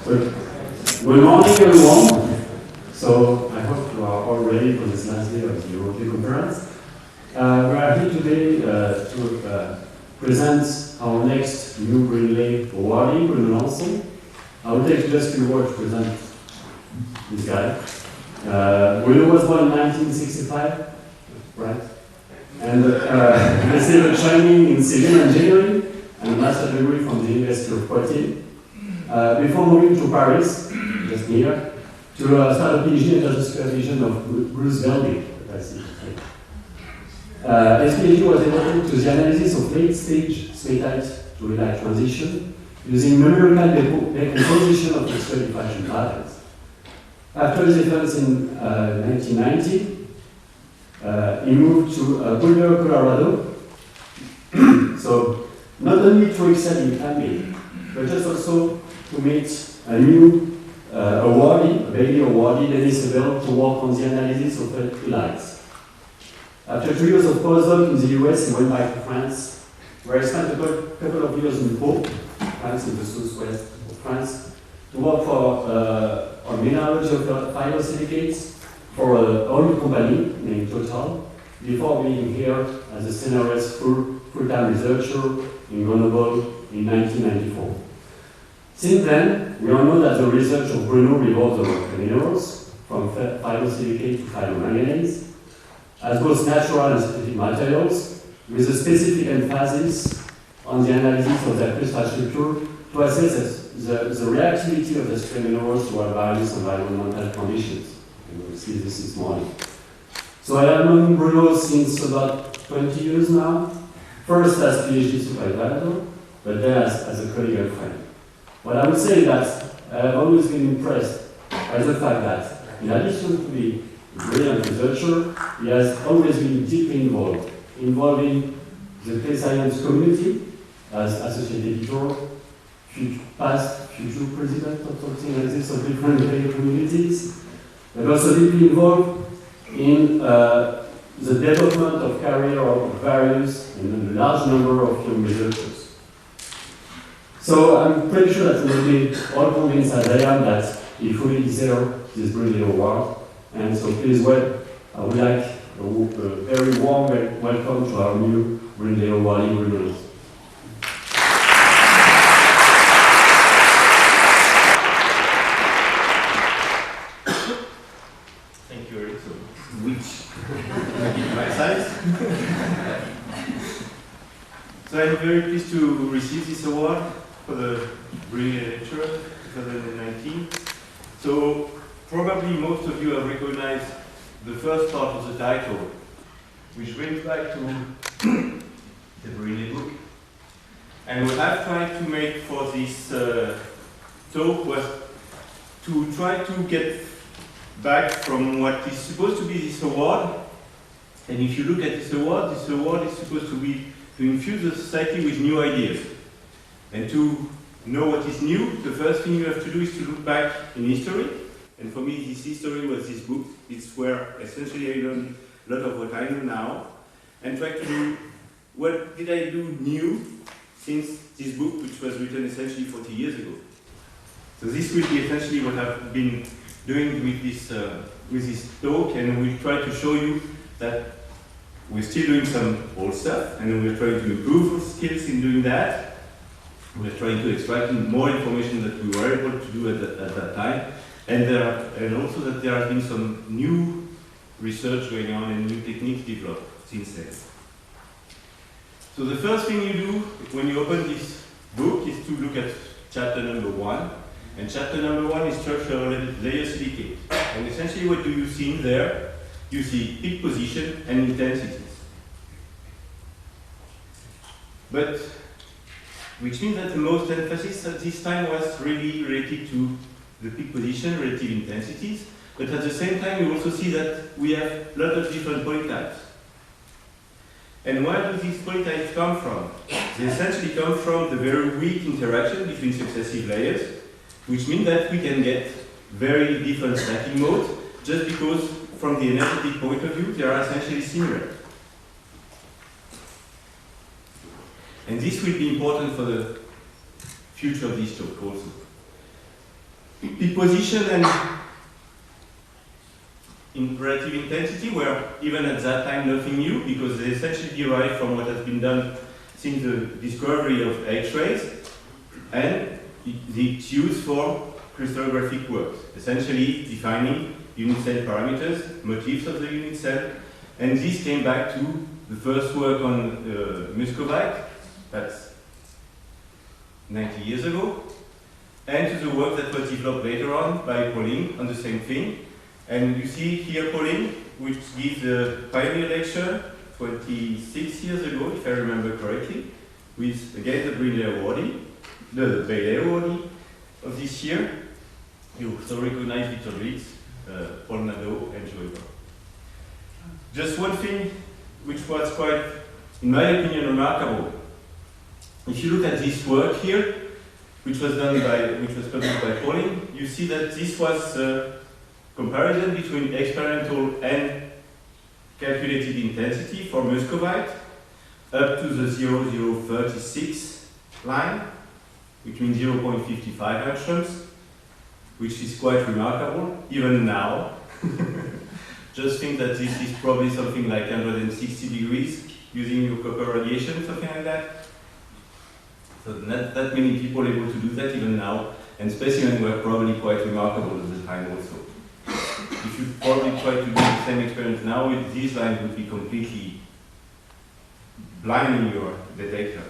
Good morning, everyone. So I hope you are all ready for this last day of the Euroclay conference. We are here today to present our next new Brindley awardee, Bruno Lanson. I will take just a few words to present this guy. Bruno was born in 1965, right? And received training in civil engineering and a master's degree from the University of Poitiers. Before moving to Paris, just here, to start a PhD under the supervision of Bruce Brindley. His PhD was devoted to the analysis of late-stage spatite to relay transition using numerical decomposition of X-ray diffraction patterns. After his efforts in 1990, he moved to Boulder, Colorado. So not only to excel in climbing, but just also to meet a new awardee, a Bailey awardee, Dennis Abel, to work on the analysis of electric lights. After 2 years of postdoc in the US, he went back to France, where he spent a couple of years in Pau, France, in the southwest of France, to work for on mineralogy of fibrosilicates for an oil company named Total, before being here as a CMS full-time researcher in Grenoble in 1994. Since then, we all know that the research of Bruno revolves around minerals, from fibrosilicate to fibromanganese, as both natural and synthetic materials, with a specific emphasis on the analysis of their crystal structure to assess the reactivity of the stray minerals to various environmental conditions. And we'll see this morning. So I have known Bruno since about 20 years now, first as PhD supervisor, but then as a colleague and friend. What I would say is that I have always been impressed by the fact that, in addition to being a brilliant researcher, he has always been deeply involved, involving the clay science community as associate editor, past future president or something like this of different clay communities, but also deeply involved in the development of career of various and a large number of young researchers. So I'm pretty sure that we'll be all convinced as I am that he fully deserves this Brindley Award. And so please, I would like a very warm welcome to our new Brindley Awardee, Bruno. Thank you, Eric. So, which my size. So I'm very pleased to receive this award for the Brindley Lecture 2019. So probably most of you have recognized the first part of the title, which brings back to the Brindley book. And what I've tried to make for this talk was to try to get back from what is supposed to be this award. And if you look at this award is supposed to be to infuse the society with new ideas. And to know what is new, the first thing you have to do is to look back in history. And for me, this history was this book. It's where essentially I learned a lot of what I know now. And try to do, what did I do new since this book, which was written essentially 40 years ago. So this will be essentially what I've been doing with this talk, and we'll try to show you that we're still doing some old stuff, and we're trying to improve our skills in doing that. We're trying to extract more information that we were able to do at that time, and also that there has been some new research going on and new techniques developed since then. So the first thing you do when you open this book is to look at chapter number 1. And chapter number 1 is structural layer silicate. And essentially what do you see in there? You see peak position and intensities. But, which means that the most emphasis at this time was really related to the peak position, relative intensities. But at the same time, you also see that we have a lot of different polytypes. And where do these polytypes come from? They essentially come from the very weak interaction between successive layers, which means that we can get very different stacking modes just because from the energetic point of view, they are essentially similar. And this will be important for the future of this talk also. peak position and in relative intensity were, even at that time, nothing new, because they essentially derive from what has been done since the discovery of X-rays, and it's used for crystallographic works, essentially defining unit cell parameters, motifs of the unit cell, and this came back to the first work on muscovite, that's 90 years ago, and to the work that was developed later on by Pauling on the same thing. And you see here Pauling, which gives a pioneer lecture 26 years ago, if I remember correctly, with again the Brindley awardee, the Bailey awardee of this year. You also recognize Victor Riggs, Paul Nadeau, and Joey Brown. Just one thing which was quite, in my opinion, remarkable. If you look at this work here, which was published by Pauling, you see that this was a comparison between experimental and calculated intensity for muscovite up to the 0036 line, which means 0.55 angstroms, which is quite remarkable, even now. Just think that this is probably something like 160 degrees using your copper radiation, something like that. So not that many people able to do that even now, and specimens were probably quite remarkable at the time also. If you probably try to do the same experiment now, with this line would be completely blinding your detector.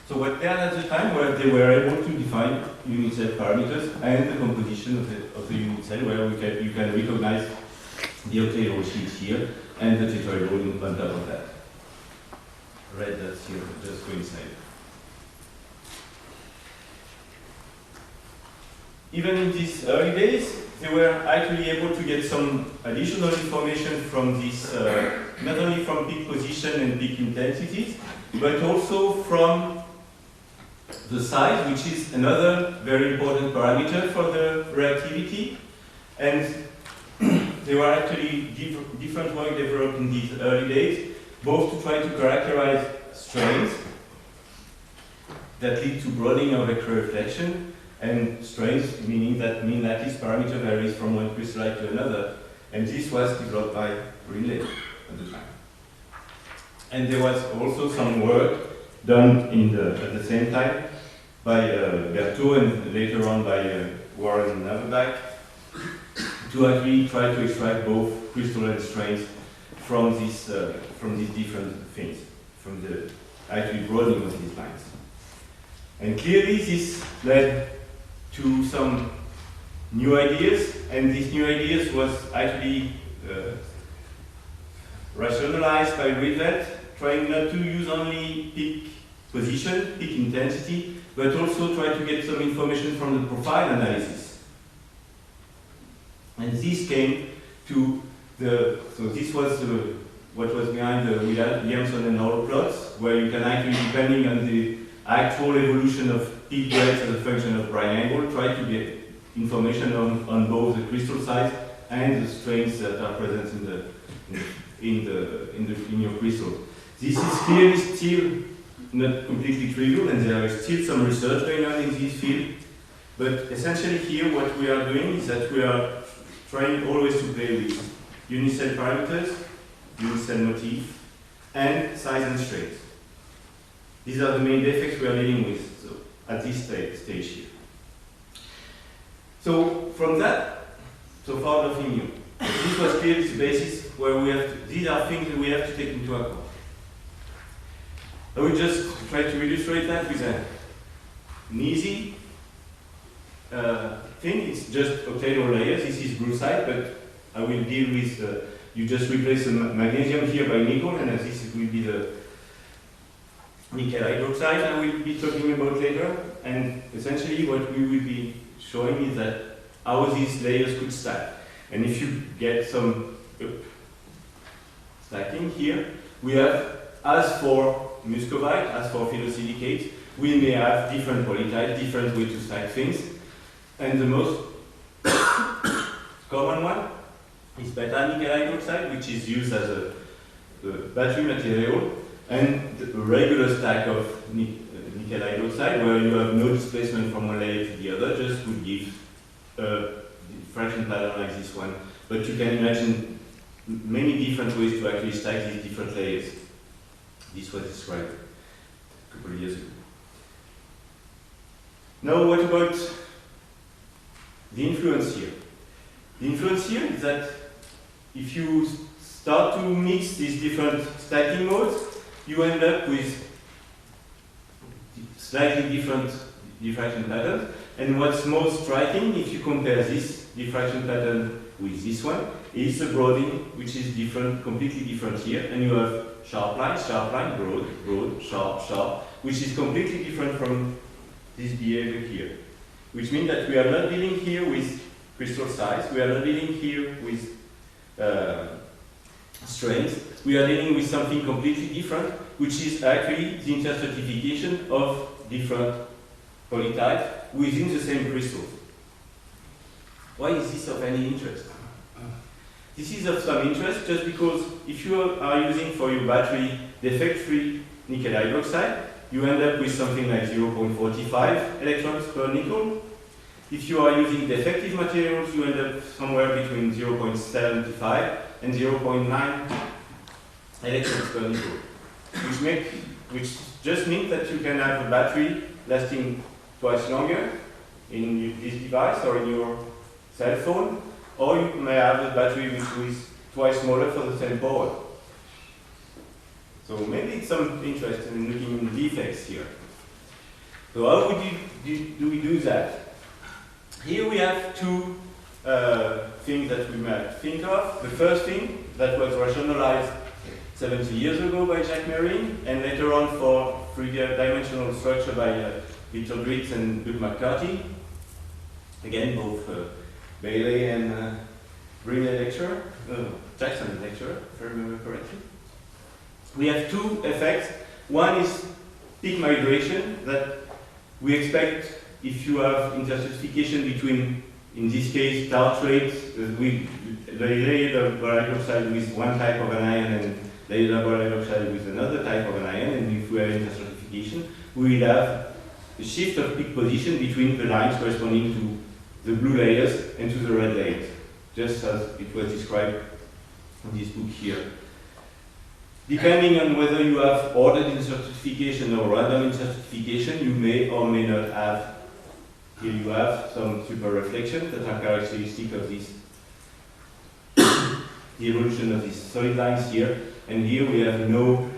So what they had at the time was they were able to define unit cell parameters and the composition of the unit cell, where you can recognize the octahedral sheet here and the tetrahedral on top of that. Red dots here just coincide. Even in these early days, they were actually able to get some additional information from this, not only from peak position and peak intensities, but also from the size, which is another very important parameter for the reactivity. And they were actually different work developed in these early days, both to try to characterize strains that lead to broadening of X-ray reflection, and strains meaning that mean lattice parameter varies from one crystallite to another. And this was developed by Brindley at the time. And there was also some work done at the same time by Berthaud and later on by Warren and Naverbach to actually try to extract both crystal and strains from these different things, from the actually broadening of these lines. And clearly this led to some new ideas, and these new ideas was actually rationalized by Rietveld, trying not to use only peak position, peak intensity, but also try to get some information from the profile analysis. And this came to so this was what was behind the Williamson and Hall plots, where you can actually, depending on the actual evolution of peak grades as a function of Bragg angle, try to get information on both the crystal size and the strains that are present in your crystal. This is clearly still not completely trivial, and there is still some research going on in this field. But essentially here what we are doing is that we are trying always to play with unit cell parameters, unit cell motif, and size and strains. These are the main defects we are dealing with at this stage here. So from that, so far nothing new. This was clearly the basis where we have to, these are things that we have to take into account. I will just try to illustrate that with an easy thing. It's just octahedral layers. This is brucite, but I will deal with, you just replace the magnesium here by nickel, and this will be the nickel hydroxide I will be talking about later. And essentially what we will be showing is that how these layers could stack. And if you get some stacking here, we have, as for muscovite, as for phenosilicate, we may have different polytypes, different way to stack things. And the most common one is beta nickel hydroxide, which is used as a battery material, and a regular stack of nickel nickel hydroxide, where you have no displacement from one layer to the other, just would give a diffraction pattern like this one. But you can imagine many different ways to actually stack these different layers. This was described a couple of years ago. Now, what about the influence here? The influence here is that if you start to mix these different stacking modes, you end up with slightly different diffraction patterns. And what's most striking, if you compare this diffraction pattern with this one, is the broadening, which is different, completely different here. And you have sharp line, broad, broad, sharp, sharp, which is completely different from this behavior here. Which means that we are not dealing here with crystal size, we are not dealing here with strength, we are dealing with something completely different, which is actually the interstratification of different polytypes within the same crystal. Why is this of any interest? This is of some interest just because if you are using for your battery defect-free nickel hydroxide, you end up with something like 0.45 electrons per nickel. If you are using defective materials, you end up somewhere between 0.75 and 0.9 electrons per nickel, which just means that you can have a battery lasting twice longer in this device or in your cell phone, or you may have a battery which is twice smaller for the same power. So maybe it's some interest in looking in the defects here. So how would do we do that? Here we have two things that we might think of. The first thing that was rationalized 70 years ago by Jacques Marine, and later on for three-dimensional structure by Victor Dritz and Doug McCarthy. Again, both Bailey and Brindley lecturer, Jackson lecturer, if I remember correctly. We have two effects. One is peak migration that we expect if you have interstratification between, in this case, tartrate, we layer the hydroxide with one type of an ion and layer the hydroxide with another type of an ion, and if we have interstratification, we will have a shift of peak position between the lines corresponding to the blue layers and to the red layers, just as it was described in this book here. Depending on whether you have ordered interstratification or random interstratification, you may or may not have. Here you have some super reflections that are characteristic of this, the evolution of these solid lines here, and here we have no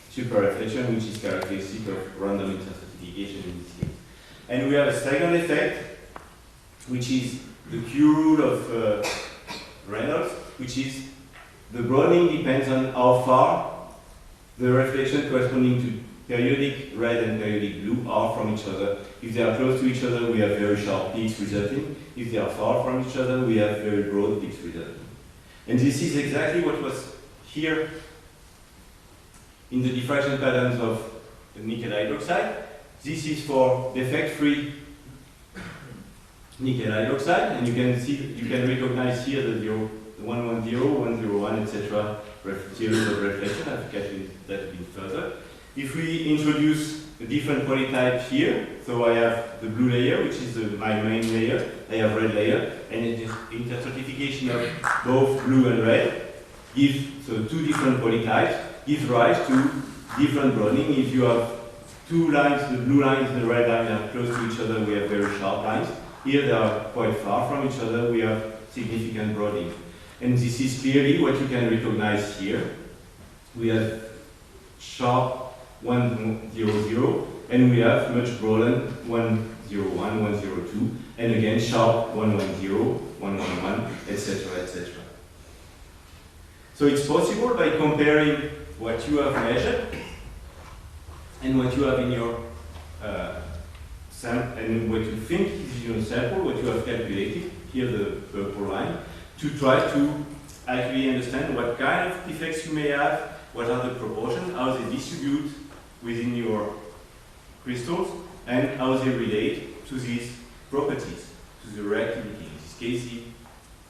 super reflection, which is characteristic of random interstratification in this case. And we have a second effect, which is the Q rule of Reynolds, which is the broadening depends on how far the reflection corresponding to periodic red and periodic blue are from each other. If they are close to each other, we have very sharp peaks resulting. If they are far from each other, we have very broad peaks resulting. And this is exactly what was here in the diffraction patterns of the nickel hydroxide. This is for defect-free nickel hydroxide, and you can see, you can recognize here the 110, 101, etc. theories of reflection. I've calculated that a bit further. If we introduce a different polytype here, so I have the blue layer, which is my main layer, I have red layer, and it is interstratification of both blue and red so two different polytypes gives rise to different broadening. If you have two lines, the blue line and the red line are close to each other, we have very sharp lines. Here they are quite far from each other, we have significant broadening. And this is clearly what you can recognize here. We have sharp 100, and we have much broadened 101, 102, and again sharp 110, 111, etc., etc. So it's possible by comparing what you have measured and what you have in your sample, and what you think is in your sample, what you have calculated, here the purple line, to try to actually understand what kind of defects you may have, what are the proportions, how they distribute within your crystals, and how they relate to these properties, to the reactivity, in this case, the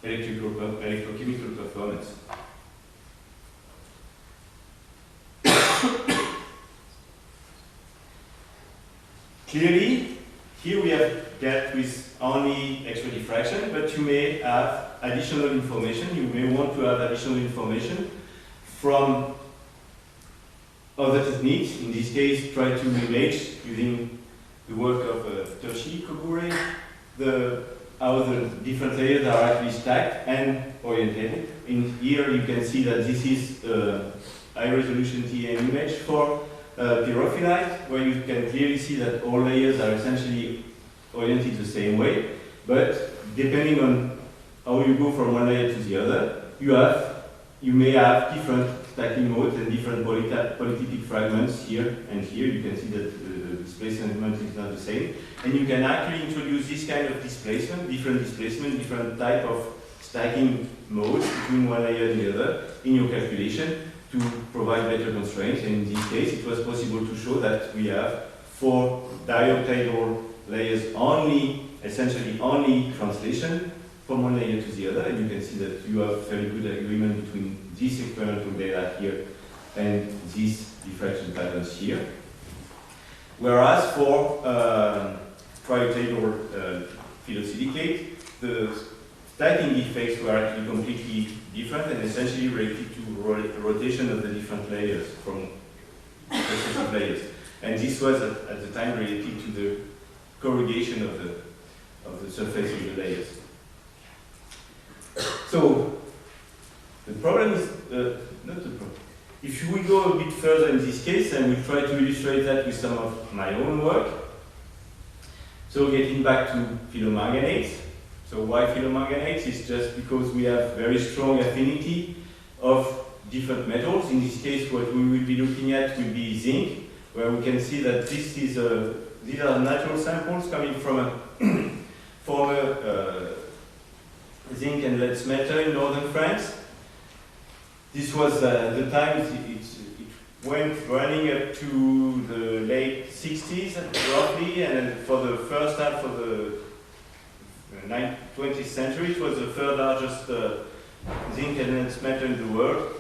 electrochemical performance. Clearly, here we have dealt with only X-ray diffraction, but you may have additional information. You may want to have additional information from other techniques. In this case, try to image using the work of Toshi Kogure, how the different layers are actually stacked and oriented. In here, you can see that this is high-resolution TM image for pyrophyllite, where you can clearly see that all layers are essentially oriented the same way, but depending on how you go from one layer to the other, you may have different stacking modes and different polytypic fragments here and here. You can see that the displacement is not the same, and you can actually introduce this kind of displacement, different type of stacking modes between one layer and the other in your calculation to provide better constraints. And in this case, it was possible to show that we have 4 dioctadal layers essentially only translation from one layer to the other, and you can see that you have very good agreement between this experimental data here and these diffraction patterns here. Whereas for trioctadal phyllosilicate, the stacking defects were actually completely different and essentially related to rotation of the different layers from successive layers. And this was at the time related to the corrugation of the surface of the layers. So the problem is not the problem. If we go a bit further in this case, and we try to illustrate that with some of my own work. So getting back to phyllomanganates. So why phyllomanganates? It's just because we have very strong affinity of different metals. In this case, what we will be looking at will be zinc, where we can see that these are natural samples coming from a former zinc and lead smelter in northern France. This was the time it went running up to the late 60s roughly, and for the first half of the 20th century it was the third largest zinc and lead smelter in the world.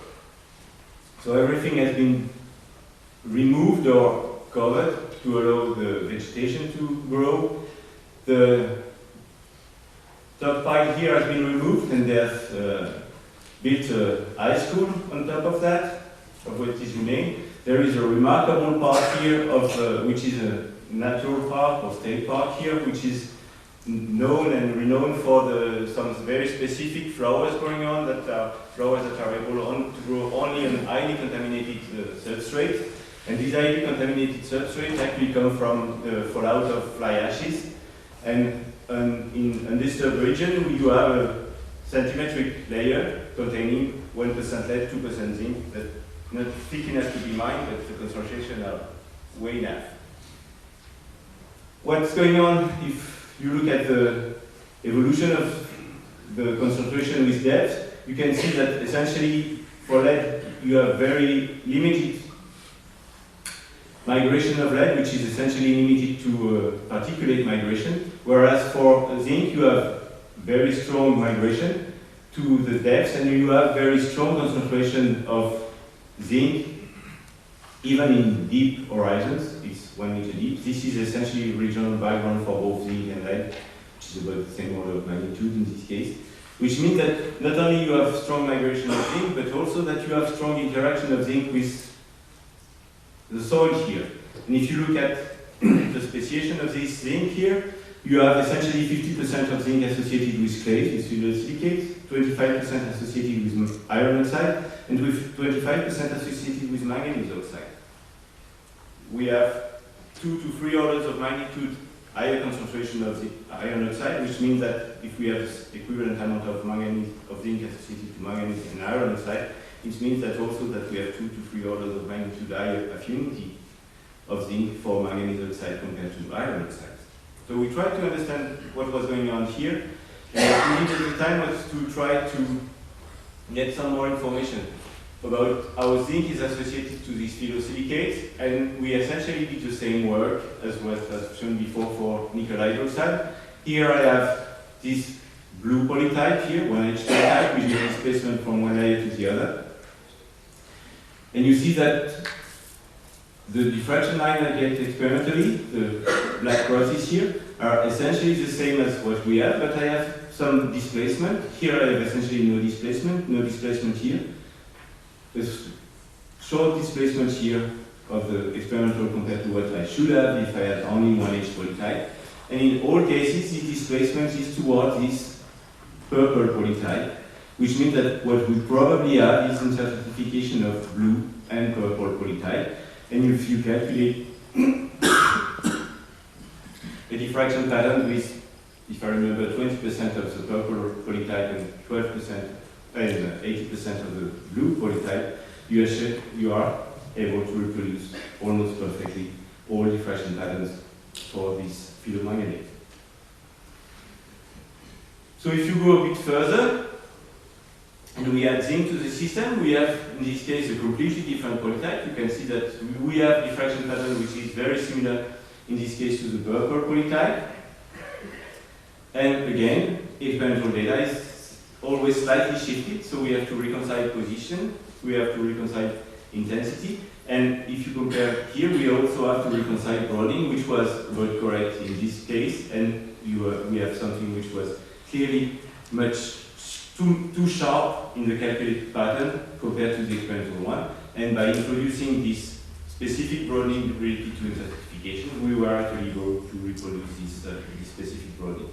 So everything has been removed or covered to allow the vegetation to grow. The top pile here has been removed, and they've built a high school on top of that, of what is remained. There is a remarkable park here, which is a natural park or state park here, which is known and renowned for some very specific flowers going on, that are flowers that are able to grow only on highly contaminated substrate. And these highly contaminated substrates actually come from the fallout of fly ashes. And in undisturbed region, we do have a centimetric layer containing 1% lead, 2% zinc, that's not thick enough to be mined, but the concentration are way enough. What's going on if you look at the evolution of the concentration with depth? You can see that essentially for lead you have very limited migration of lead, which is essentially limited to particulate migration, whereas for zinc you have very strong migration to the depths, and you have very strong concentration of zinc even in deep horizons. It's 1 meter deep. This is essentially regional background for both zinc and lead, which is about the same order of magnitude in this case, which means that not only you have strong migration of zinc, but also that you have strong interaction of zinc with the soil here. And if you look at the speciation of this zinc here, you have essentially 50% of zinc associated with clay, with phyllosilicate, 25% associated with iron oxide, and with 25% associated with manganese oxide. We have 2 to 3 orders of magnitude higher concentration of the iron oxide, which means that if we have equivalent amount of manganese, of zinc associated to manganese and iron oxide, it means that also that we have 2 to 3 orders of magnitude higher affinity of zinc for manganese oxide compared to iron oxide. So we tried to understand what was going on here, and what we did at the time was to try to get some more information about how zinc is associated to these phyllosilicates, and we essentially did the same work as was shown before for nickel hydroxide. Here I have this blue polytype here, 1H type, which is a displacement from one layer to the other. And you see that the diffraction line I get experimentally, the black crosses here, are essentially the same as what we have, but I have some displacement. Here I have essentially no displacement here. There's short displacement here of the experimental compared to what I should have if I had only one H polytype. And in all cases, the displacement is towards this purple polytype, which means that what we probably have is interstratification of blue and purple polytype. And if you calculate a diffraction pattern with, if I remember, 20% of the purple polytype and 12% and 80% of the blue polytype, you are able to reproduce almost perfectly all diffraction patterns for this phyllomagnetic. So if you go a bit further, and we add zinc to the system, we have, in this case, a completely different polytype. You can see that we have diffraction pattern which is very similar, in this case, to the purple polytype. And again, experimental data is always slightly shifted, so we have to reconcile position, we have to reconcile intensity, and if you compare here, we also have to reconcile broadening, which was about correct in this case, and we have something which was clearly much too sharp in the calculated pattern compared to the experimental one. And by introducing this specific broadening related to interstratification, we were actually able to reproduce this specific broadening.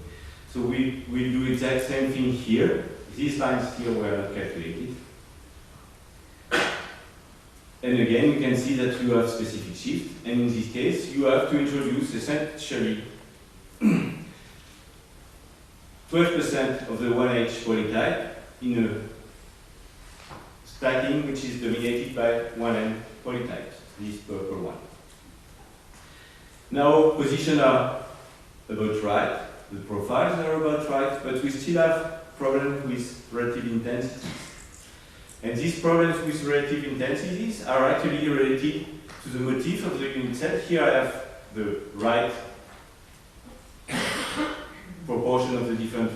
So we will do exact same thing here. These lines here were not calculated. And again, you can see that you have specific shift. And in this case, you have to introduce essentially 12% of the 1H polytype in a stacking which is dominated by 1N polytypes, this purple one. Now, positions are about right, the profiles are about right, but we still have problems with relative intensities. And these problems with relative intensities are actually related to the motif of the unit cell. Here I have the right proportion of the different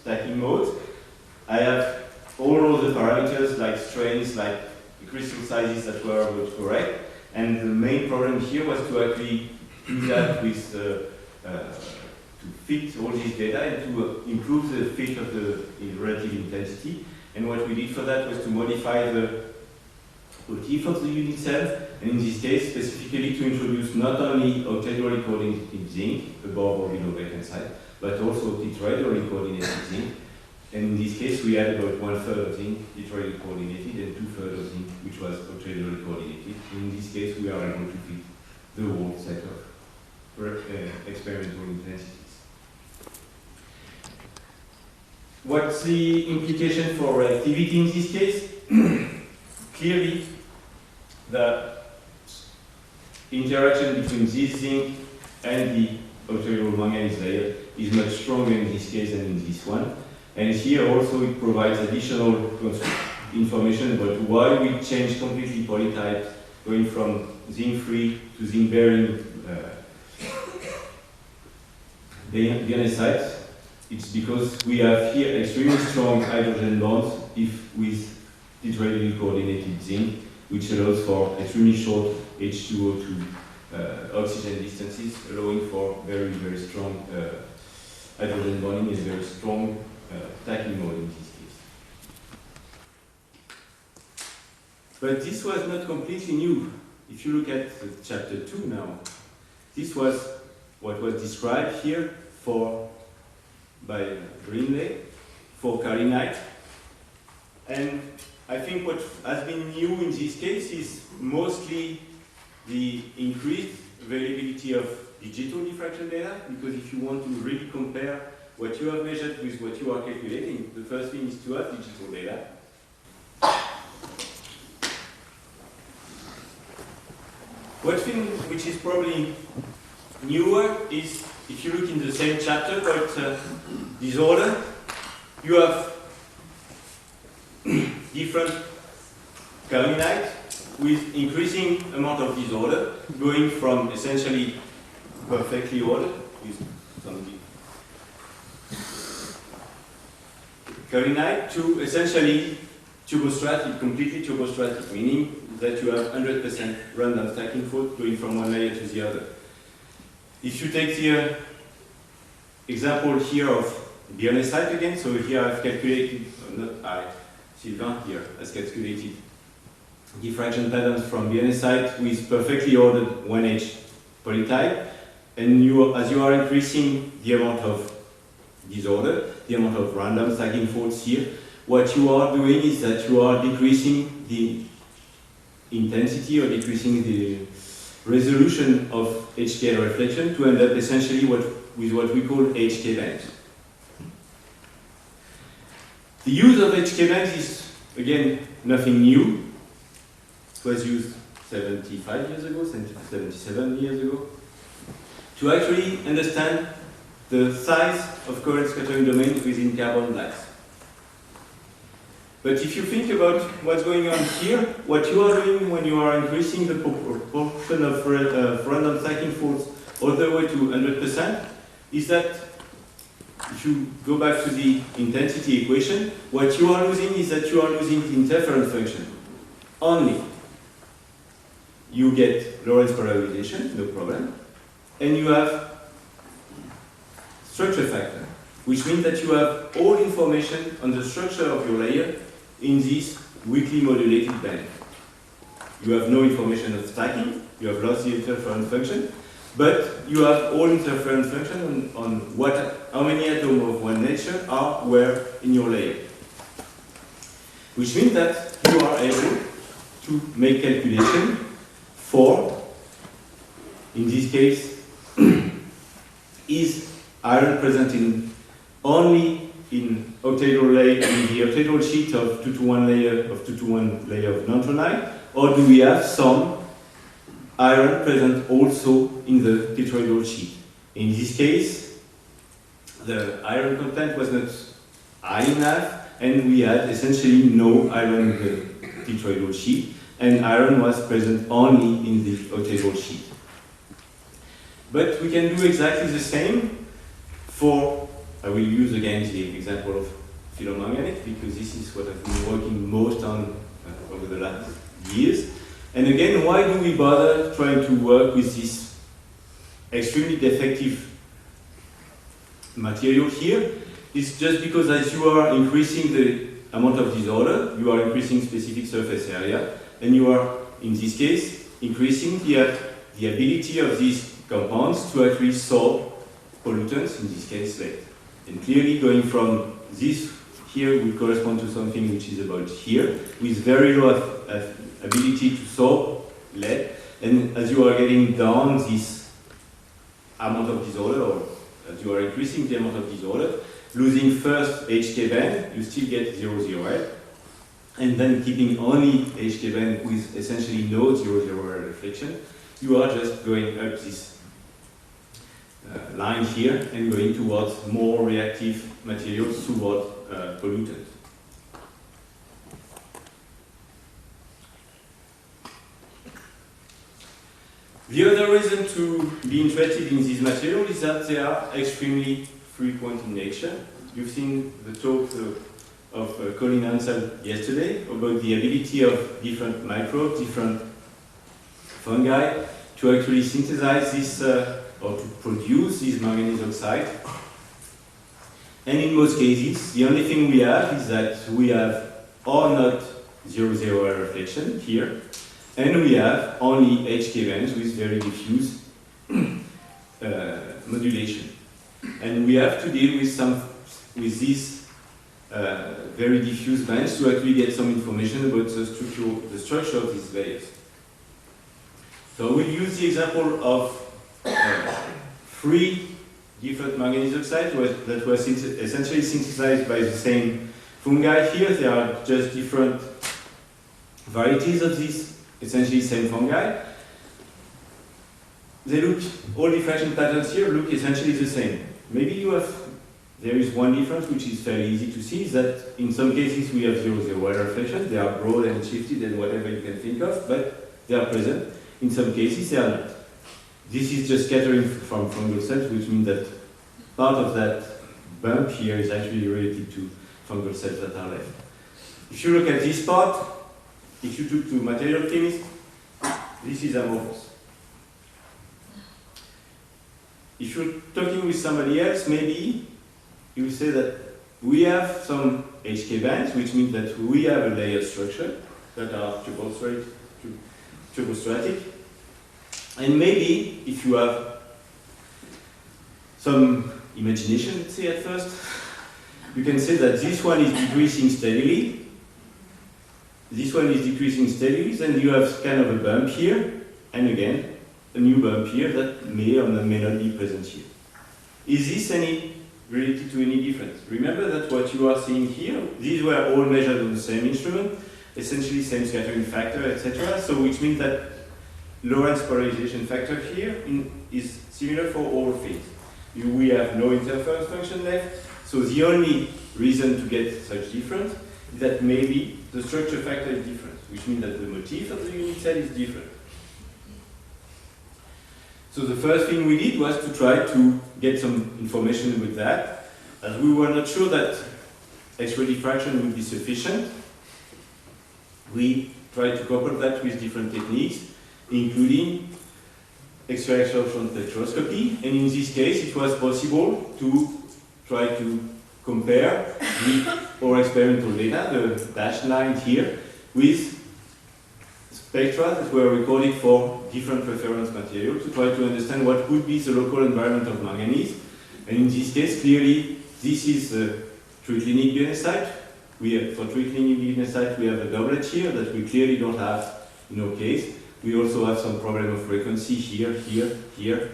stacking modes. I have all of the parameters like strains, like the crystal sizes that were about correct. And the main problem here was to actually do that with to fit all these data and to improve the fit of the relative intensity. And what we did for that was to modify the motif of the unit cell, and in this case specifically to introduce not only octahedrally coordinated zinc above or below vacant site, but also tetrahedrally coordinated zinc. And in this case we had about 1/3 of zinc tetrahedrally coordinated and 2/3 of zinc which was octahedrally coordinated. And in this case we are able to fit the whole set of experimental intensities. What's the implication for reactivity in this case? Clearly, the interaction between this zinc and the octahedral manganese layer is much stronger in this case than in this one. And here also it provides additional information about why we changed completely polytypes, going from zinc-free to zinc-bearing ganesites. It's because we have here extremely strong hydrogen bonds with tetrahedrally coordinated zinc, which allows for extremely short H2O to oxygen distances, allowing for very, very strong hydrogen bonding and very strong stacking mode in this case. But this was not completely new. If you look at chapter 2 now, this was what was described here by Brindley for kaolinite. And I think what has been new in this case is mostly the increased availability of digital diffraction data, because if you want to really compare what you have measured with what you are calculating, the first thing is to have digital data. One thing which is probably newer is, if you look in the same chapter about disorder, you have different kaolinite with increasing amount of disorder, going from essentially perfectly ordered, with something kaolinite, to essentially turbostratic, completely turbostratic, meaning that you have 100% random stacking fault going from one layer to the other. If you take the example here of Brindley site again, so here I've calculated, not I, Sylvain here has calculated diffraction patterns from Brindley site with perfectly ordered 1H polytype, and as you are increasing the amount of disorder, the amount of random stacking faults here, what you are doing is that you are decreasing the intensity or decreasing the resolution of HK reflection to end up essentially with what we call HK bands. The use of HK bands is, again, nothing new. It was used 75 years ago, 77 years ago, to actually understand the size of current scattering domains within carbon blacks. But if you think about what's going on here, what you are doing when you are increasing the proportion of random stacking faults all the way to 100%, is that if you go back to the intensity equation, what you are losing is that you are losing the interference function only. You get Lorentz polarization, no problem, and you have structure factor, which means that you have all information on the structure of your layer in this weakly modulated band. You have no information of stacking, you have lost the interference function, but you have all interference function on how many atoms of one nature are where in your layer. Which means that you are able to make calculation for, in this case, is iron present only in octahedral layer, in the octahedral sheet of 2-to-1 layer of non-tronite, or do we have some iron present also in the tetrahedral sheet? In this case, the iron content was not high enough, and we had essentially no iron in the tetrahedral sheet, and iron was present only in the octahedral sheet. But we can do exactly the same for, I will use again the example of phyllomanganates, because this is what I've been working most on over the last years. And again, why do we bother trying to work with this extremely defective material here? It's just because as you are increasing the amount of disorder, you are increasing specific surface area, and you are, in this case, increasing the ability of these compounds to actually sorb pollutants, in this case lead. And clearly going from this here will correspond to something which is about here, with very low ability to sorb lead. And as you are getting down this amount of disorder, or as you are increasing the amount of disorder, losing first HK band, you still get 0,0,8, and then keeping only HK band with essentially no 0,0,8 reflection, you are just going up this line here and going towards more reactive materials, towards pollutants. The other reason to be interested in this material is that they are extremely frequent in nature. You've seen the talk of Colin Lanson yesterday about the ability of different microbes, different fungi, to actually synthesize this or to produce this manganese oxide. And in most cases, the only thing we have is that we have or not 0,0 reflection here, and we have only HK bands with very diffuse modulation. And we have to deal with these very diffuse bands to actually get some information about the structure of these layers. So we'll use the example of 3 different manganese oxides that were essentially synthesized by the same fungi here. There are just different varieties of these, essentially same fungi. They look, all diffraction patterns here look essentially the same. Maybe there is one difference which is fairly easy to see, is that in some cases we have 0,0 reflection. They are broad and shifted and whatever you can think of, but they are present. In some cases they are not. This is just scattering from fungal cells, which means that part of that bump here is actually related to fungal cells that are left. If you look at this part, if you took to material chemist, this is amorphous. If you're talking with somebody else, maybe you will say that we have some HK bands, which means that we have a layered structure that are triple-stratic. And maybe if you have some imagination, let's say at first, you can say that this one is decreasing steadily, this one is decreasing steadily, then you have kind of a bump here, and again, a new bump here that may or may not be present here. Is this related to any difference? Remember that what you are seeing here, these were all measured on the same instrument, essentially same scattering factor, etc. So which means that Lorentz polarization factor here is similar for all things. We have no interference function left, so the only reason to get such difference is that maybe the structure factor is different, which means that the motif of the unit cell is different. So the first thing we did was to try to get some information with that, as we were not sure that X-ray diffraction would be sufficient. We tried to couple that with different techniques, including X-ray absorption spectroscopy, and in this case it was possible to try to compare our experimental data, the dashed line here, with spectra that were recorded for different reference materials to try to understand what would be the local environment of manganese. And in this case, clearly, this is a triclinic BNSite. For triclinic BNSite, we have a doublet here that we clearly don't have in our case. We also have some problem of frequency here, here, here.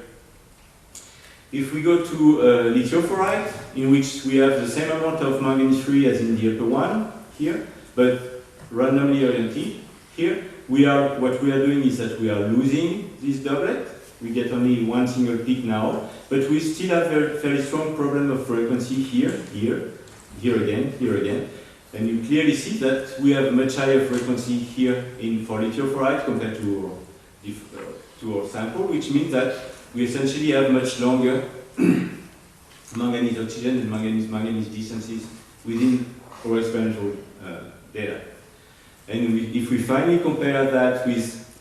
If we go to lithiophyllite, in which we have the same amount of manganese-free as in the upper one here, but randomly oriented here, what we are doing is that we are losing this doublet. We get only one single peak now, but we still have a fairly strong problem of frequency here, here, here again. And you clearly see that we have a much higher frequency here for lithiophyllite compared to our sample, which means that we essentially have much longer manganese oxygen and manganese distances within our experimental data. And if we finally compare that with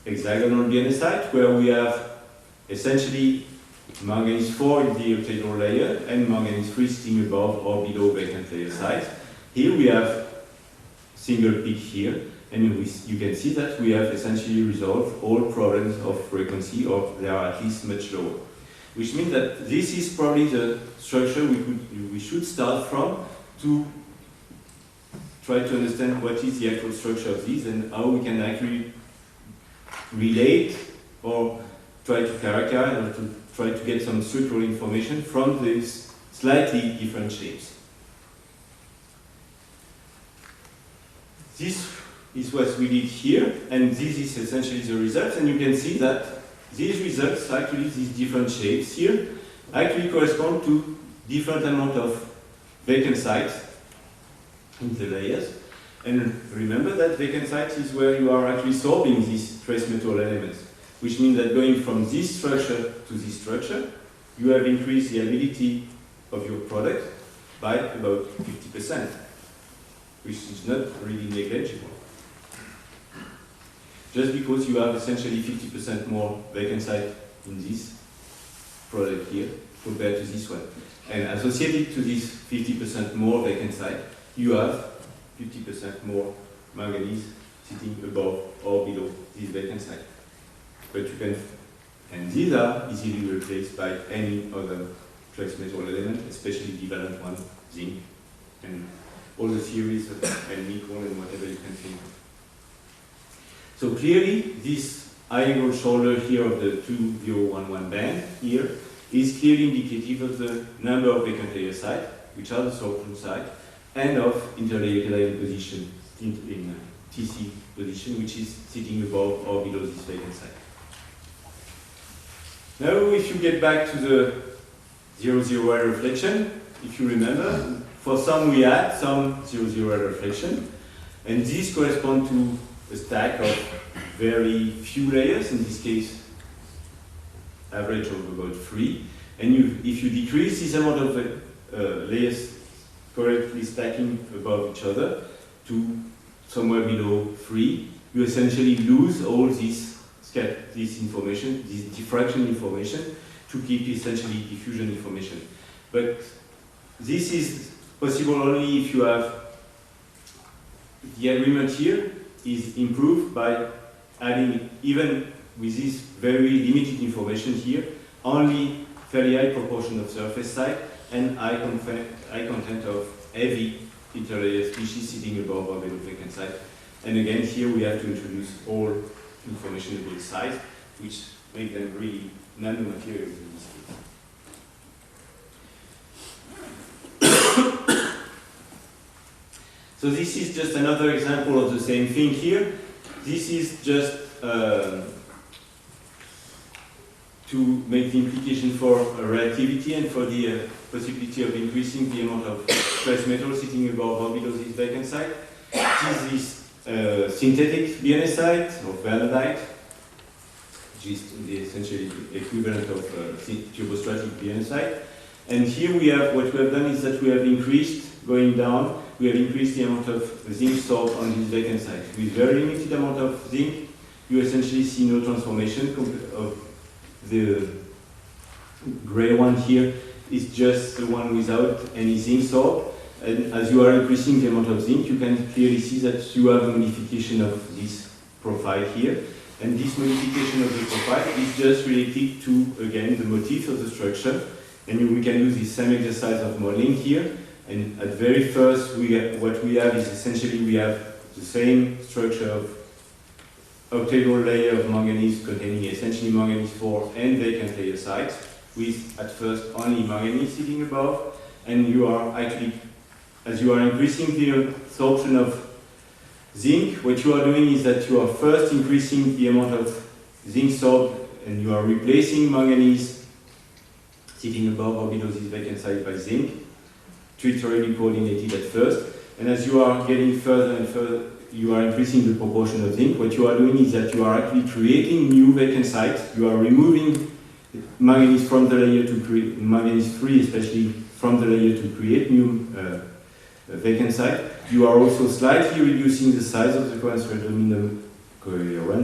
hexagonal BNSite, where we have essentially manganese 4 in the octagonal layer and manganese 3 sitting above or below vacant layer size, here we have single peak here, and you can see that we have essentially resolved all problems of frequency, or they are at least much lower. Which means that this is probably the structure we should start from to try to understand what is the actual structure of these and how we can actually relate or try to characterize or to try to get some structural information from these slightly different shapes. This is what we did here, and this is essentially the results, and you can see that these results, actually these different shapes here, actually correspond to different amount of vacant sites in the layers. And remember that vacant sites is where you are actually solving these trace metal elements, which means that going from this structure to this structure, you have increased the ability of your product by about 50%, which is not really negligible. Just because you have essentially 50% more vacant site in this product here compared to this one. And associated to this 50% more vacant site, you have 50% more manganese sitting above or below this vacant site. But you can, and these are easily replaced by any other trace metal element, especially the valent one, zinc, and all the theories of and nickel and whatever you can think of. So clearly, this high-angle shoulder here of the 2011 band here is clearly indicative of the number of vacant layer sites, which are the sorption site, and of interlayer line position in TC position, which is sitting above or below this vacant site. Now, if you get back to the 0-0 error reflection, if you remember, for some we had some 0-0 error reflection, and these correspond to a stack of very few layers, in this case average of about 3, and if you decrease this amount of layers correctly stacking above each other to somewhere below 3, you essentially lose all this information, this diffraction information, to keep essentially diffusion information. But this is possible only if you have the agreement here is improved by adding, even with this very limited information here, only fairly high proportion of surface side and high content of heavy interlayer species sitting above or below vacant site. And again, here we have to introduce all information about size, which make them really nanomaterials in this case. So this is just another example of the same thing here. This is just to make the implication for reactivity and for the possibility of increasing the amount of trace metal sitting above or below this vacant site. This is synthetic BNSite or vanadite, which is essentially the equivalent of turbostratic BNSite. And here we have, what we have done is that we have increased, going down, we have increased the amount of zinc stored on this vacant site. With very limited amount of zinc, you essentially see no transformation of the gray one here is just the one without any zinc stored. And as you are increasing the amount of zinc, you can clearly see that you have a modification of this profile here. And this modification of the profile is just related to, again, the motif of the structure. And we can use this same exercise of modeling here. And at very first, what we have is essentially we have the same structure of octahedral layer of manganese containing essentially manganese 4 and vacant layer sites, with at first only manganese sitting above. And you are actually, as you are increasing the absorption of zinc, what you are doing is that you are first increasing the amount of zinc sorbed and you are replacing manganese sitting above or below this vacant site by zinc, territorially coordinated at first. And as you are getting further and further, you are increasing the proportion of zinc. What you are doing is that you are actually creating new vacant sites. You are removing manganese from the layer to create, manganese 3 especially, from the layer to create new vacant site. You are also slightly reducing the size of the coherent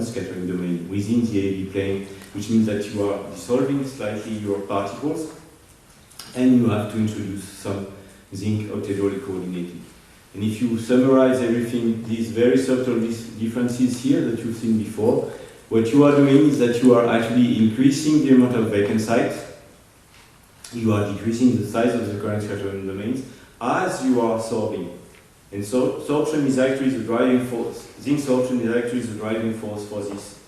scattering domain within the AV plane, which means that you are dissolving slightly your particles, and you have to introduce some zinc octahedrally coordinated. And if you summarize everything, these very subtle differences here that you've seen before, what you are doing is that you are actually increasing the amount of vacant sites, you are decreasing the size of the coherent scattering domains as you are sorbing. And so sorption is actually the driving force. Zinc sorption is actually the driving force for this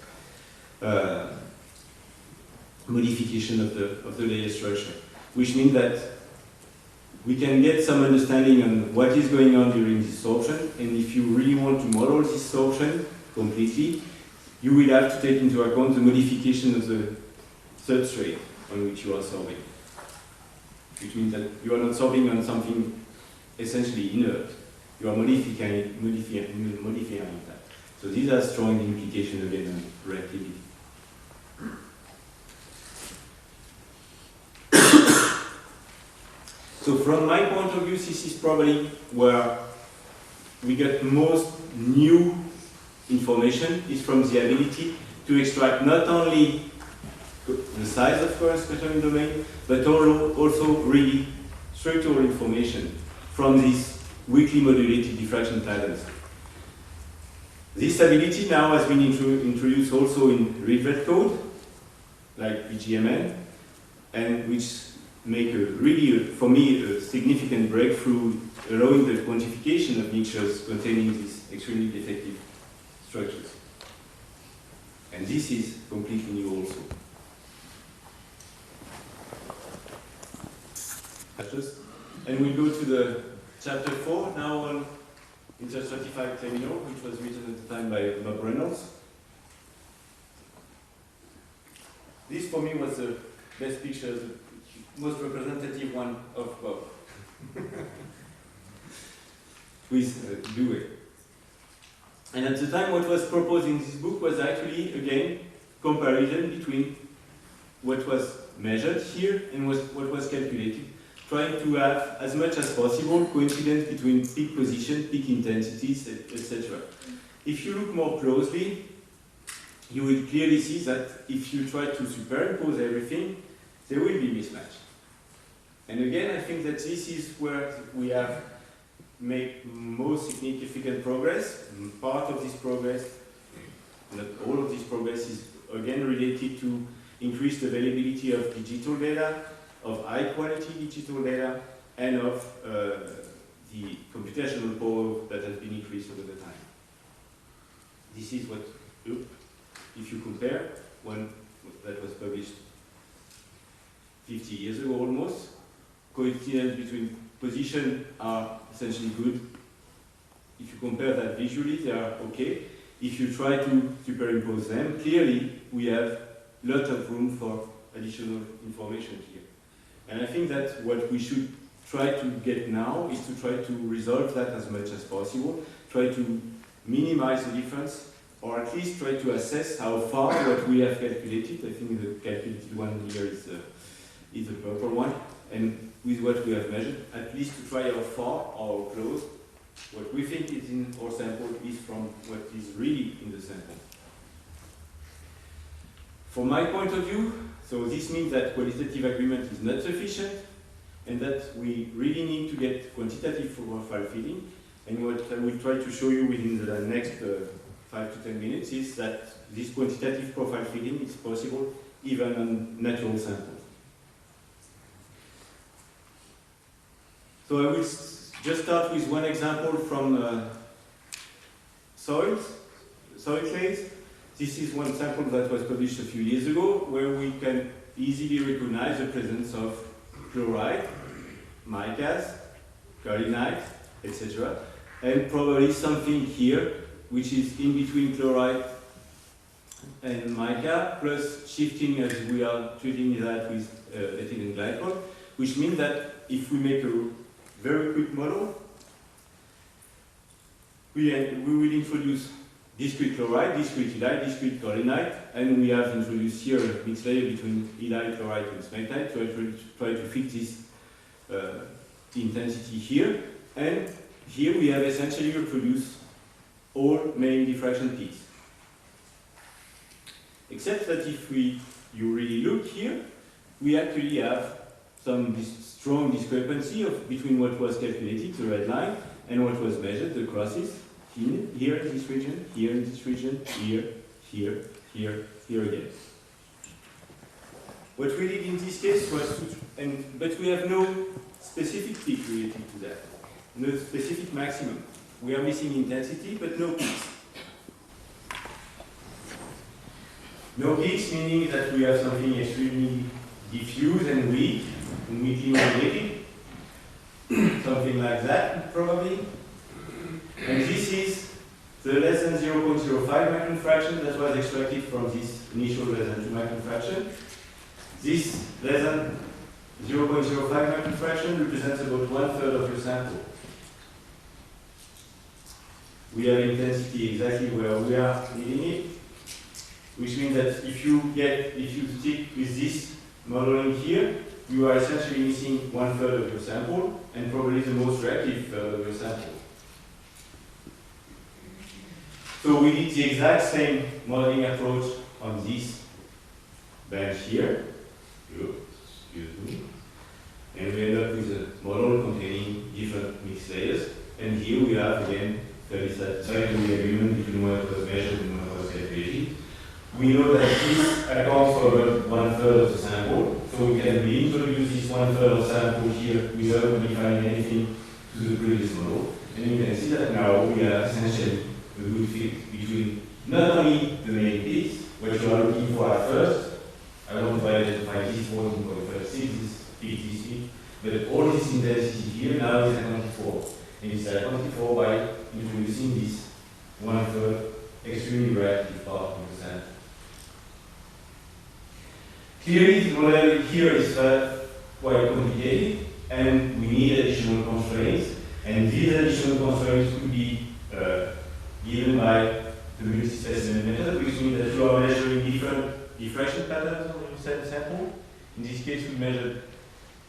modification of the layer structure, which means that we can get some understanding on what is going on during this sorption, and if you really want to model this sorption completely, you will have to take into account the modification of the substrate on which you are sorbing, which means that you are not sorbing on something essentially inert. You are modifying that. So these are strong implications again on reactivity. So from my point of view, this is probably where we get most new information, is from the ability to extract not only the size of coherent scattering domain, but also really structural information from these weakly modulated diffraction patterns. This ability now has been introduced also in Rietveld code, like BGMN, and which make for me, a significant breakthrough, allowing the quantification of mixtures containing these extremely defective structures. And this is completely new also. And we go to the chapter 4 now on interstratified terminal, which was written at the time by Bob Reynolds. This for me was the best picture, the most representative one of Bob. With Dewey. And at the time what was proposed in this book was actually, again, comparison between what was measured here and what was calculated, trying to have as much as possible coincidence between peak position, peak intensities, etc. If you look more closely, you will clearly see that if you try to superimpose everything, there will be mismatch. And again, I think that this is where we have made most significant progress. And part of this progress, not all of this progress, is again related to increased availability of digital data, of high quality digital data, and of the computational power that has been increased over the time. This is what, if you compare one that was published 50 years ago almost, coincidence between position are essentially good. If you compare that visually, they are okay. If you try to superimpose them, clearly we have lots of room for additional information here. And I think that what we should try to get now is to try to resolve that as much as possible, try to minimize the difference, or at least try to assess how far what we have calculated. I think the calculated one here is the purple one, and with what we have measured, at least to try how far or how close what we think is in our sample is from what is really in the sample. From my point of view, so this means that qualitative agreement is not sufficient, and that we really need to get quantitative profile fitting. And what I will try to show you within the next 5 to 10 minutes is that this quantitative profile fitting is possible even on natural samples. So I will just start with one example from soil clays. This is one sample that was published a few years ago, where we can easily recognize the presence of chloride, micas, kaolinite, etc. And probably something here, which is in between chloride and mica, plus shifting as we are treating that with ethylene glycol, which means that if we make a very quick model, we will introduce discrete chloride, discrete elide, discrete kaolinite, and we have introduced here a mixed layer between elide, chloride, and smectite, so I try to fit this intensity here, and here we have essentially reproduced all main diffraction peaks. Except that if you really look here, we actually have some strong discrepancy between what was calculated, the red line, and what was measured, the crosses, here in this region, here in this region, here, here, here, here again. What we did in this case was but we have no specific peak related to that, no specific maximum. We are missing intensity, but no peaks. No peaks meaning that we have something extremely diffuse and weak, and weakly modulated, something like that, probably. And this is the less than 0.05 micron fraction that was extracted from this initial less than 2 micron fraction. This less than 0.05 micron fraction represents about 1/3 of your sample. We have intensity exactly where we are needing it, which means that if you stick with this modeling here, you are essentially missing 1/3 of your sample, and probably the most reactive third of your sample. So we did the exact same modeling approach on this bench here. Excuse me. And we end up with a model containing different mixed layers. And here we have again fairly satisfactory agreement between what was measured and what was calculated. We know that this accounts for about 1/3 of the sample, so we can reintroduce this 1/3 of sample here without modifying anything to the previous model. And you can see that now we have essentially a good fit between not only the main peaks, what you are looking for at first. I want to identify this 14.56, this peak, this peak, but all this intensity here now is accounted for. And it's accounted for by introducing this 1/3 extremely reactive part of the sample. Clearly, the model here is quite complicated, and we need additional constraints, and these additional constraints could be given by the multi-specimen method, which means that you are measuring different diffraction patterns on your sample. In this case, we measured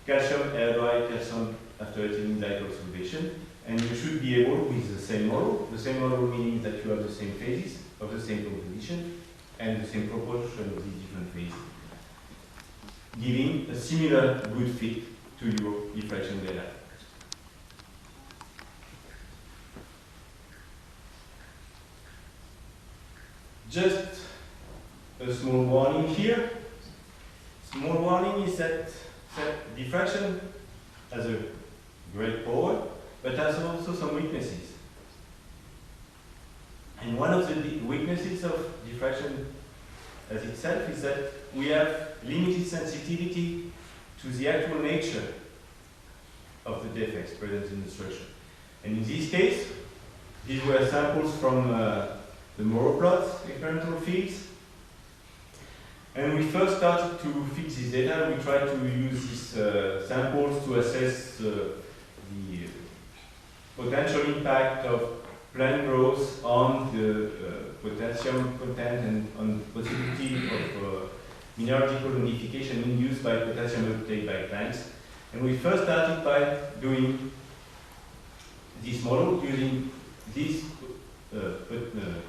calcium air dry, calcium after ethylene glycol solvation, and you should be able, with the same model meaning that you have the same phases of the same composition and the same proportion of these different phases, giving a similar good fit to your diffraction data. Just a small warning here. Small warning is that diffraction has a great power, but has also some weaknesses. And one of the weaknesses of diffraction as itself is that we have limited sensitivity to the actual nature of the defects present in the structure. And in this case, these were samples from the Morrow plots, experimental fields. And we first started to fit this data. We tried to use these samples to assess the potential impact of plant growth on the potassium content and on the possibility of mineralogical modification induced by potassium uptake by plants. And we first started by doing this model using this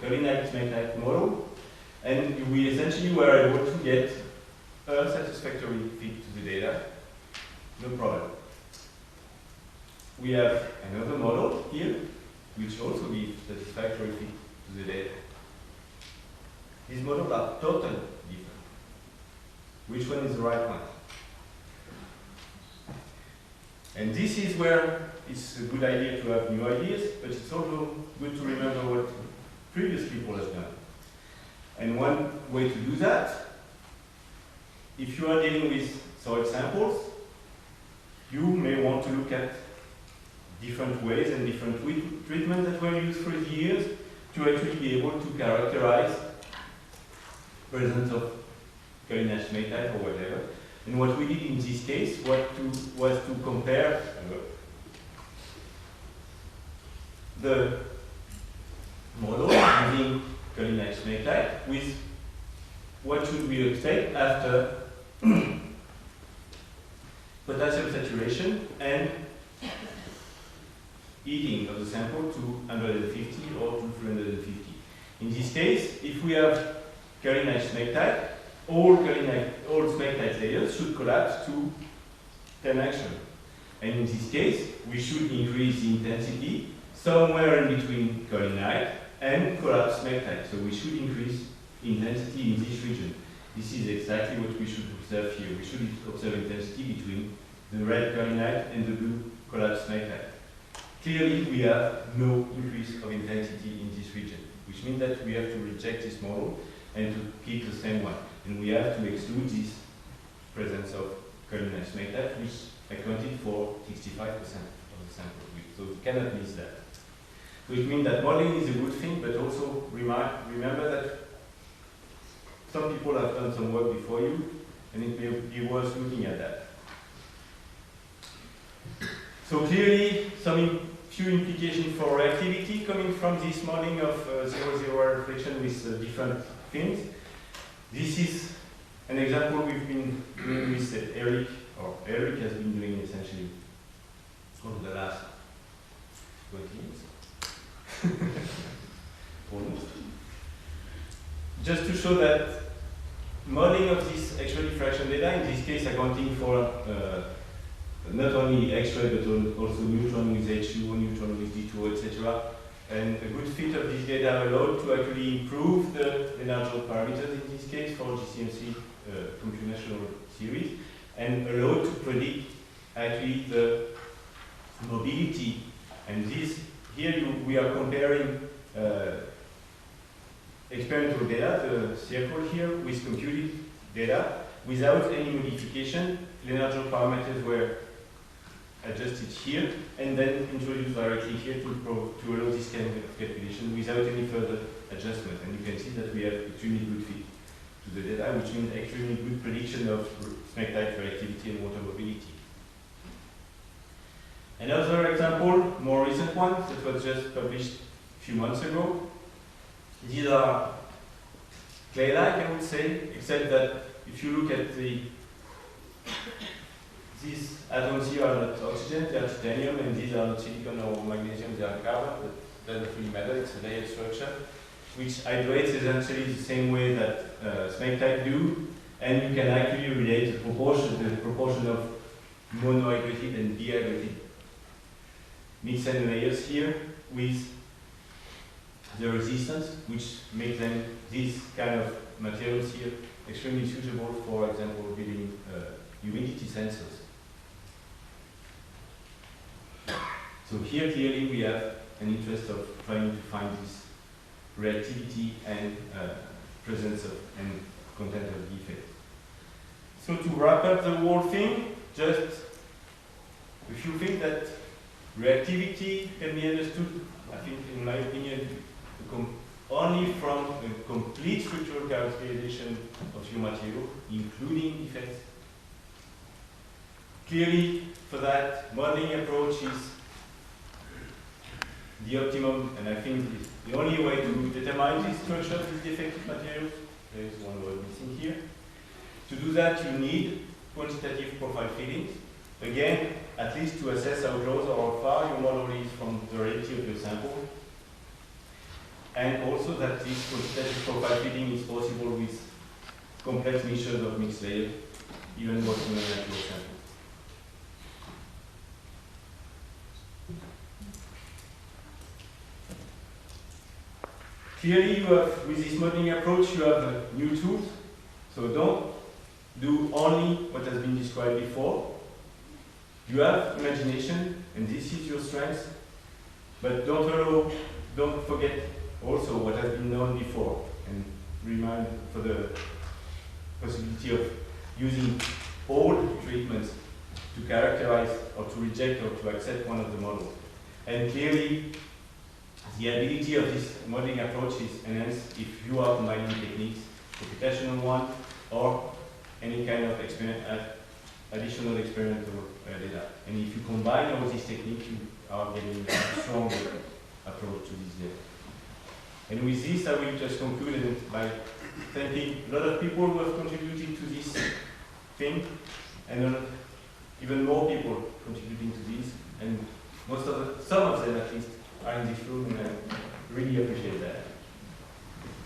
Collinite smegmite model, and we essentially were able to get a satisfactory fit to the data, no problem. We have another model here, which also gives satisfactory fit to the data. These models are totally different. Which one is the right one? And this is where it's a good idea to have new ideas, but it's also good to remember what previous people have done. And one way to do that, if you are dealing with soil samples, you may want to look at different ways and different treatments that were used for the years to actually be able to characterize presence of Collinite smegmite or whatever. And what we did in this case was to compare the model using Collinite smegmite with what should we expect after potassium saturation and heating of the sample to 150 or to 350. In this case, if we have Collinite smegmite, all smegmite layers should collapse to 10 action. And in this case, we should increase the intensity somewhere in between Collinite and collapsed smegmite. So we should increase intensity in this region. This is exactly what we should observe here. We should observe intensity between the red Collinite and the blue collapsed smegmite. Clearly, we have no increase of intensity in this region, which means that we have to reject this model and to keep the same one. And we have to exclude this presence of Collinite smegmite, which accounted for 65% of the sample width. So we cannot miss that. So it means that modeling is a good thing, but also remember that some people have done some work before you, and it may be worth looking at that. So clearly, few implications for reactivity coming from this modeling of 0-0 reflection with different fins. This is an example we've been doing with Eric, or Eric has been doing essentially over the last 20 years. Almost. Just to show that modeling of this X-ray diffraction data, in this case accounting for not only X-ray but also neutron with H2, neutron with D2, etc. And a good fit of this data allowed to actually improve the Lamellar parameters in this case for GCMC computational series, and allowed to predict actually the mobility. And this here we are comparing experimental data, the circle here, with computed data without any modification. Lamellar parameters were adjusted here and then introduced directly here to allow this kind of calculation without any further adjustment. And you can see that we have extremely good fit to the data, which means extremely good prediction of smegmite reactivity and water mobility. Another example, more recent one, that was just published a few months ago. These are clay-like, I would say, except that if you look at the these atoms here are not oxygen, they are titanium, and these are not silicon or magnesium, they are carbon, but that doesn't really matter, it's a layered structure, which hydrates essentially the same way that snake type do, and you can actually relate the proportion of monohydrated and dehydrated mixed layers here with the resistance, which makes them, these kind of materials here, extremely suitable, for example, building humidity sensors. So here clearly we have an interest of trying to find this reactivity and presence of and content of defect. So to wrap up the whole thing, just a few things that reactivity can be understood, I think in my opinion, only from a complete structural characterization of your material, including effects. Clearly, for that, modeling approach is the optimum, and I think it's the only way to determine the structure of these defective materials. There is one word missing here. To do that, you need quantitative profile fittings. Again, at least to assess how close or how far your model is from the reality of your sample. And also that this quantitative profile fitting is possible with complex mixtures of mixed layers, even working on a natural sample. Clearly, you have, with this modeling approach, you have new tools. So don't do only what has been described before. You have imagination, and this is your strength. But don't forget also what has been known before, and remind for the possibility of using old treatments to characterize or to reject or to accept one of the models. And clearly, the ability of this modeling approach is enhanced if you are combining techniques, computational one, or any kind of additional experimental data. And if you combine all these techniques, you are getting a strong approach to this data. And with this, I will just conclude by thanking a lot of people who have contributed to this thing, and even more people contributing to this, and some of them at least are in this room, and I really appreciate that.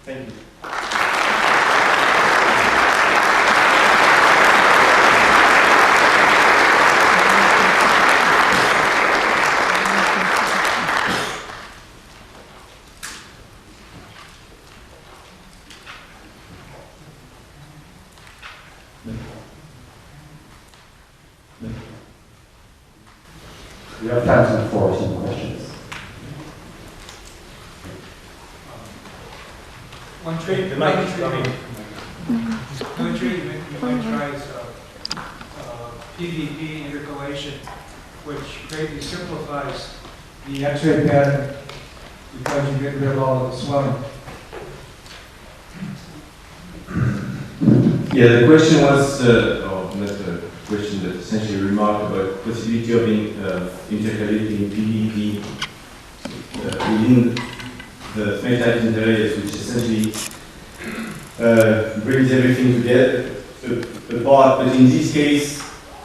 Thank you. We have time for some questions. One treatment you might try is PVP intercalation, which greatly simplifies the X-ray pattern because you get rid of all of the swelling. Yeah, the question was, or not a question, but essentially a remark about possibility of intercalating PVP within the smeltite interlayers, which essentially brings everything together apart. But in this case,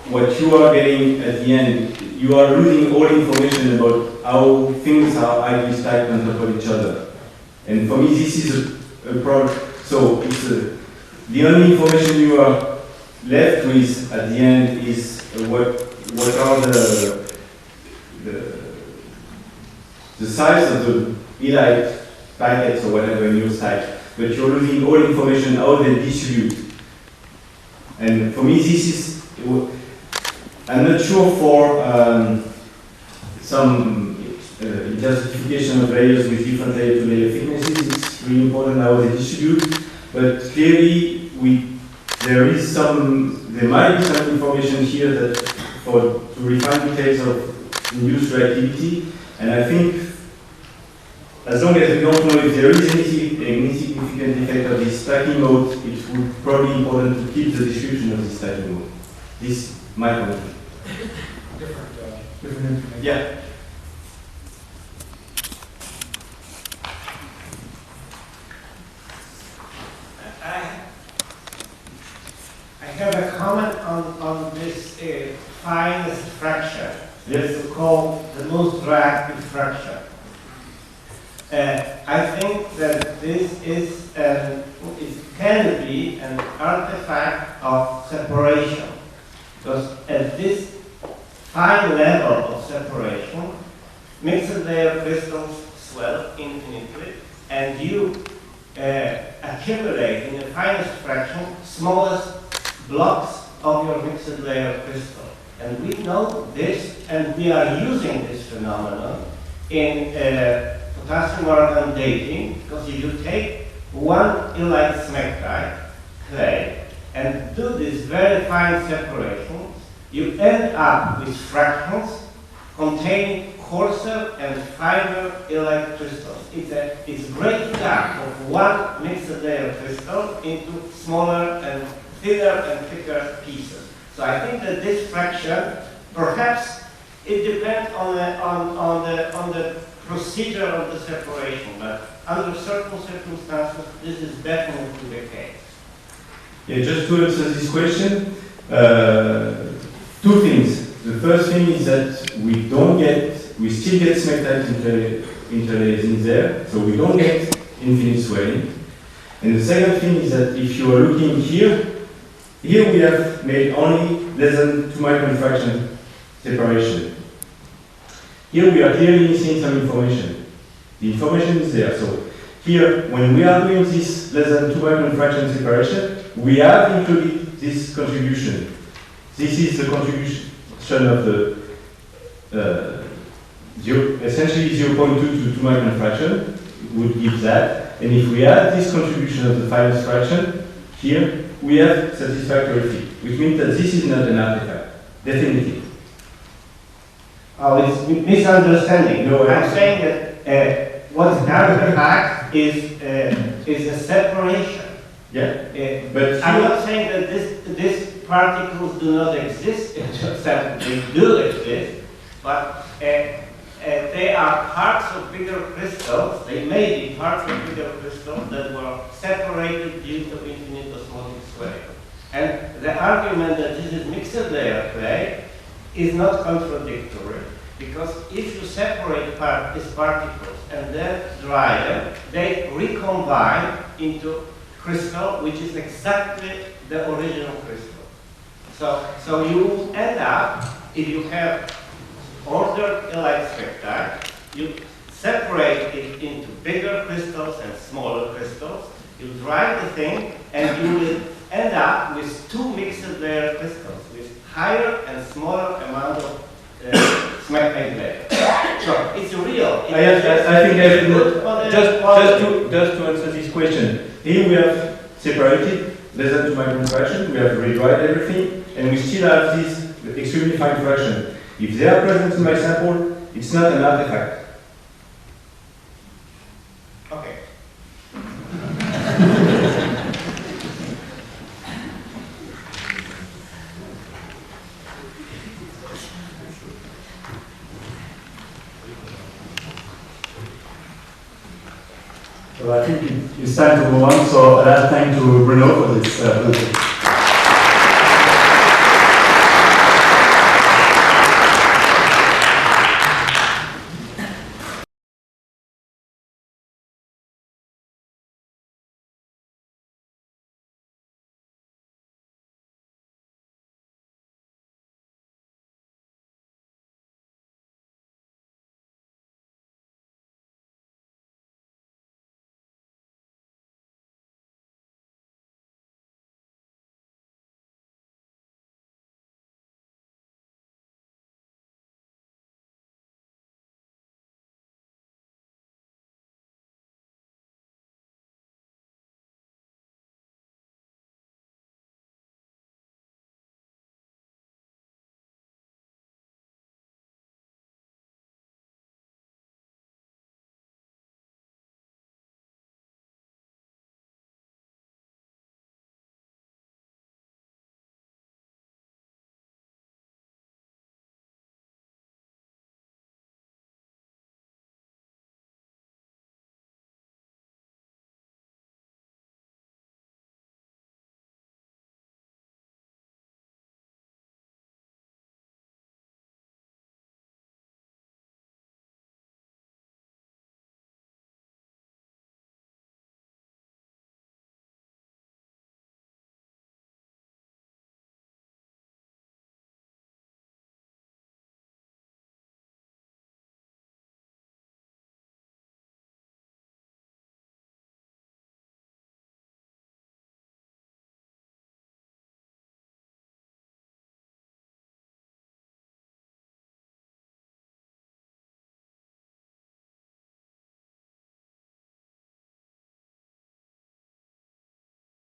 what you are getting at the end, you are losing all information about how things are ideally stacked on top of each other. And for me, this is a problem. So it's the only information you are left with at the end is what are the size of the elite packets or whatever in your stack, but you're losing all information how they distribute. And for me, this is, I'm not sure for some intensification of layers with different layer-to-layer thicknesses, it's really important how they distribute, but clearly there might be some information here that to refine the case of induced reactivity, and I think as long as we don't know if there is any significant effect of this stacking mode, it would probably be important to keep the distribution of this stacking mode. This is my point. Different information. Yeah. I have a comment on this finest fraction. Yes. To call the most reactive fraction. I think that this is, it can be an artifact of separation, because at this fine level of separation, mixed layer crystals swell infinitely, and you accumulate in the finest fraction smallest blocks of your mixed layer crystal. And we know this, and we are using this phenomenon in potassium argon dating, because if you take one illite smectite clay and do this very fine separation, you end up with fractions containing coarser and finer illite crystals. It's breaking up of one mixed layer crystal into smaller and thinner and thicker pieces. So I think that this fraction, perhaps it depends on the procedure of the separation, but under certain circumstances, this is definitely the case. Yeah, just to answer this question, two things. The first thing is that we still get smectite interlays in there, so we don't get infinite swelling. And the second thing is that if you are looking here we have made only less than 2 micron fraction separation. Here we are clearly missing some information. The information is there. So here, when we are doing this less than 2 micron fraction separation, we have included this contribution. This is the contribution of the essentially 0.2 to 2 micron fraction would give that. And if we add this contribution of the finest fraction, here we have satisfactory fit, which means that this is not an artifact, definitely. Oh, it's misunderstanding. No, I'm saying that what's an artifact is a separation. Yeah, but I'm not saying that these particles do not exist, except they do exist, but they are parts of bigger crystals. They may be parts of bigger crystals that were separated due to infinite osmotic swelling. And the argument that this is mixed layer clay is not contradictory, because if you separate these particles and then dry them, they recombine into crystal, which is exactly the original crystal. So you end up, if you have ordered illite spectite, you separate it into bigger crystals and smaller crystals, you dry the thing, and you will end up with 2 mixed layer crystals with higher and smaller amount of smectite layer. So it's real. I think just to answer this question, here we have separated less than 2 micron fraction, we have redried everything, and we still have this extremely fine fraction. If they are present in my sample, it's not an artifact. Okay. So I think it's time to move on. So I'll ask time to Bruno for this.